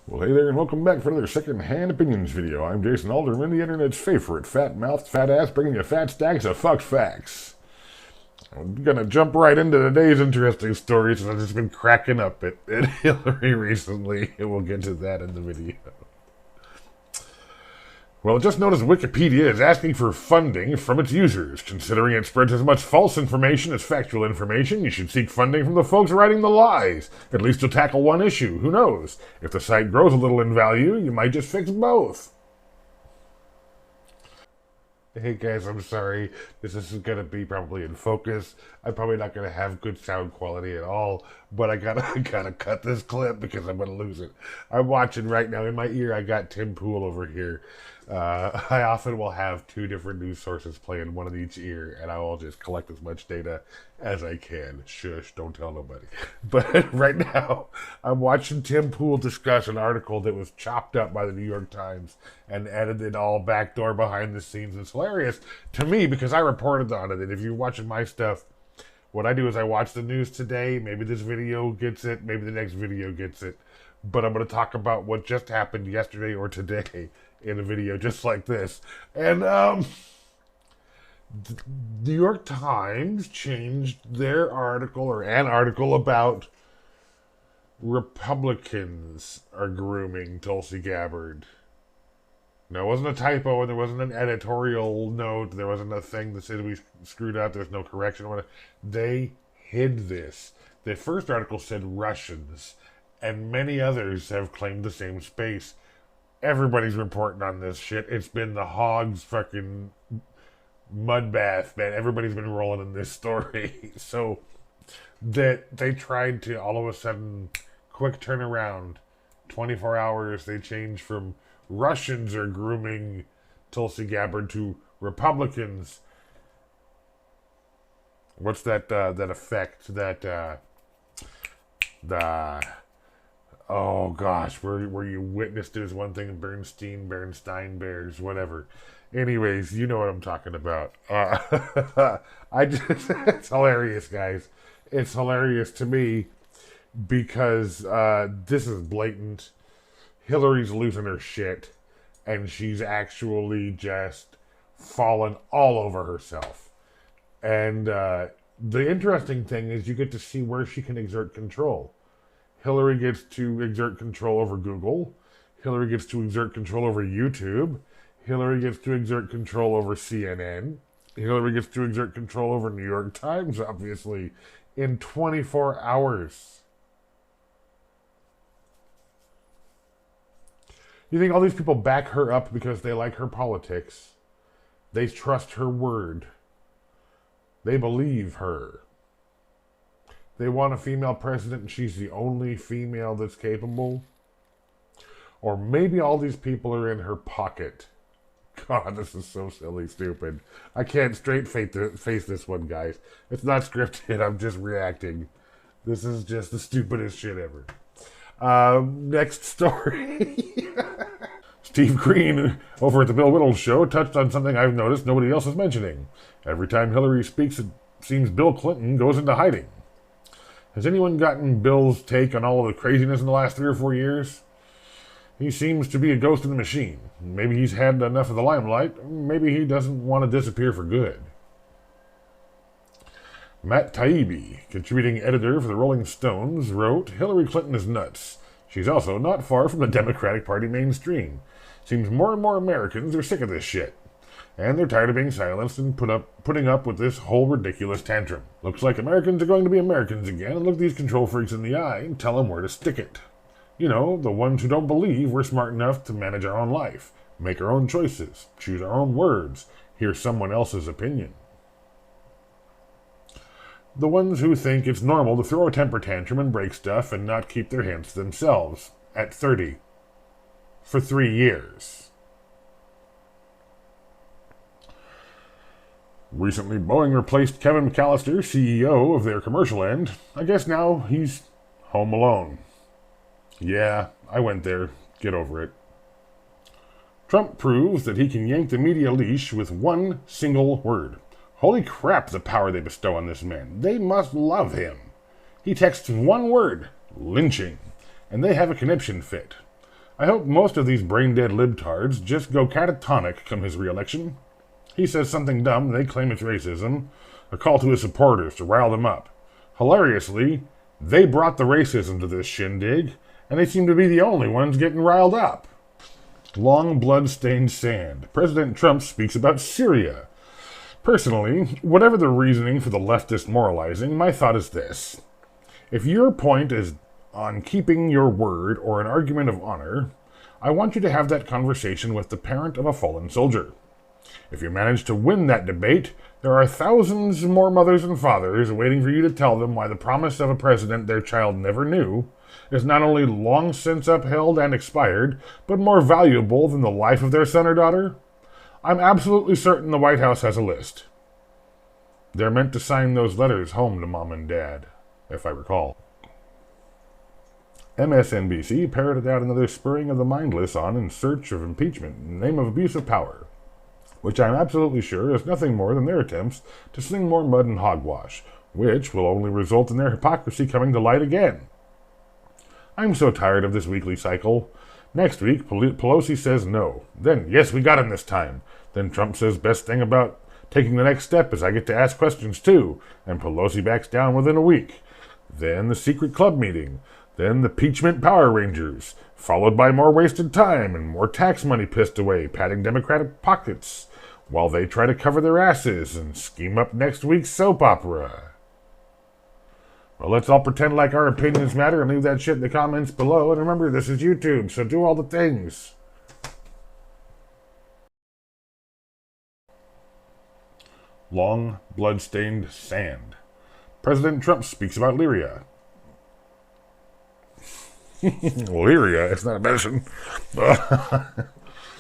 Well, hey there, and welcome back for another second-hand opinions video. I'm Jason Alderman, the internet's favorite fat-mouthed fat ass, bringing you fat stacks of fucked facts. I'm gonna jump right into today's interesting story, since I've just been cracking up at Hillary recently, and we'll get to that in the video. Well, just noticed Wikipedia is asking for funding from its users. Considering it spreads as much false information as factual information, you should seek funding from the folks writing the lies. At least you'll tackle one issue. Who knows? If the site grows a little in value, you might just fix both. Hey guys, I'm sorry. This isn't going to be probably in focus. I'm probably not going to have good sound quality at all, but I gotta cut this clip because I'm going to lose it. I'm watching right now. In my ear, I got Tim Pool over here. I often will have two different news sources playing, one in each ear, and I will just collect as much data as I can. Shush, don't tell nobody. But right now, I'm watching Tim Pool discuss an article that was chopped up by the New York Times and edited all backdoor behind the scenes. It's hilarious to me because I reported on it, and if you're watching my stuff, what I do is I watch the news today. Maybe this video gets it, maybe the next video gets it, but I'm going to talk about what just happened yesterday or today in a video just like this. And the New York Times changed their article, or an article about Republicans are grooming Tulsi Gabbard. No, it wasn't a typo, and there wasn't an editorial note, there wasn't a thing that said we screwed up, there's no correction or whatever. They hid this. The first article said Russians, and many others have claimed the same space. Everybody's reporting on this shit. It's been the hog's fucking mud bath, man. Everybody's been rolling in this story. So that they tried to all of a sudden quick turnaround, 24 hours, they changed from Russians are grooming Tulsi Gabbard to Republicans. What's that effect that oh gosh, where you witnessed it is one thing, Bernstein Bears, whatever. Anyways, you know what I'm talking about. It's hilarious, guys. It's hilarious to me because this is blatant. Hillary's losing her shit, and she's actually just fallen all over herself. And the interesting thing is you get to see where she can exert control. Hillary gets to exert control over Google. Hillary gets to exert control over YouTube. Hillary gets to exert control over CNN. Hillary gets to exert control over New York Times, obviously, in 24 hours. You think all these people back her up because they like her politics? They trust her word. They believe her. They want a female president and she's the only female that's capable? Or maybe all these people are in her pocket. God, this is so silly, stupid. I can't straight face this one, guys. It's not scripted, I'm just reacting. This is just the stupidest shit ever. Next story. Steve Green, over at the Bill Whittles Show, touched on something I've noticed nobody else is mentioning. Every time Hillary speaks, it seems Bill Clinton goes into hiding. Has anyone gotten Bill's take on all of the craziness in the last 3 or 4 years? He seems to be a ghost in the machine. Maybe he's had enough of the limelight. Maybe he doesn't want to disappear for good. Matt Taibbi, contributing editor for the Rolling Stones, wrote, Hillary Clinton is nuts. She's also not far from the Democratic Party mainstream. Seems more and more Americans are sick of this shit. And they're tired of being silenced and putting up with this whole ridiculous tantrum. Looks like Americans are going to be Americans again and look these control freaks in the eye and tell them where to stick it. You know, the ones who don't believe we're smart enough to manage our own life, make our own choices, choose our own words, hear someone else's opinion. The ones who think it's normal to throw a temper tantrum and break stuff and not keep their hands to themselves at 30 for 3 years. Recently, Boeing replaced Kevin McAllister, CEO of their commercial end. I guess now he's home alone. Yeah, I went there. Get over it. Trump proves that he can yank the media leash with one single word. Holy crap, the power they bestow on this man. They must love him. He texts one word, lynching, and they have a conniption fit. I hope most of these brain-dead libtards just go catatonic come his re-election. He says something dumb, they claim it's racism, a call to his supporters to rile them up. Hilariously, they brought the racism to this shindig, and they seem to be the only ones getting riled up. Long blood-stained sand. President Trump speaks about Syria. Personally, whatever the reasoning for the leftist moralizing, my thought is this. If your point is on keeping your word or an argument of honor, I want you to have that conversation with the parent of a fallen soldier. If you manage to win that debate, there are thousands more mothers and fathers waiting for you to tell them why the promise of a president their child never knew is not only long since upheld and expired, but more valuable than the life of their son or daughter. I'm absolutely certain the White House has a list. They're meant to sign those letters home to mom and dad, if I recall. MSNBC parroted out another spurring of the mindless on In Search of Impeachment in the name of abuse of power, which I'm absolutely sure is nothing more than their attempts to sling more mud and hogwash, which will only result in their hypocrisy coming to light again. I'm so tired of this weekly cycle. Next week, Pelosi says no. Then, yes, we got him this time. Then Trump says best thing about taking the next step is I get to ask questions too, and Pelosi backs down within a week. Then the secret club meeting. Then the impeachment Power Rangers, followed by more wasted time and more tax money pissed away, padding Democratic pockets, while they try to cover their asses and scheme up next week's soap opera. Well, let's all pretend like our opinions matter and leave that shit in the comments below. And remember, this is YouTube, so do all the things. Long, blood-stained sand. President Trump speaks about Lyria. Lyria, it's not a medicine.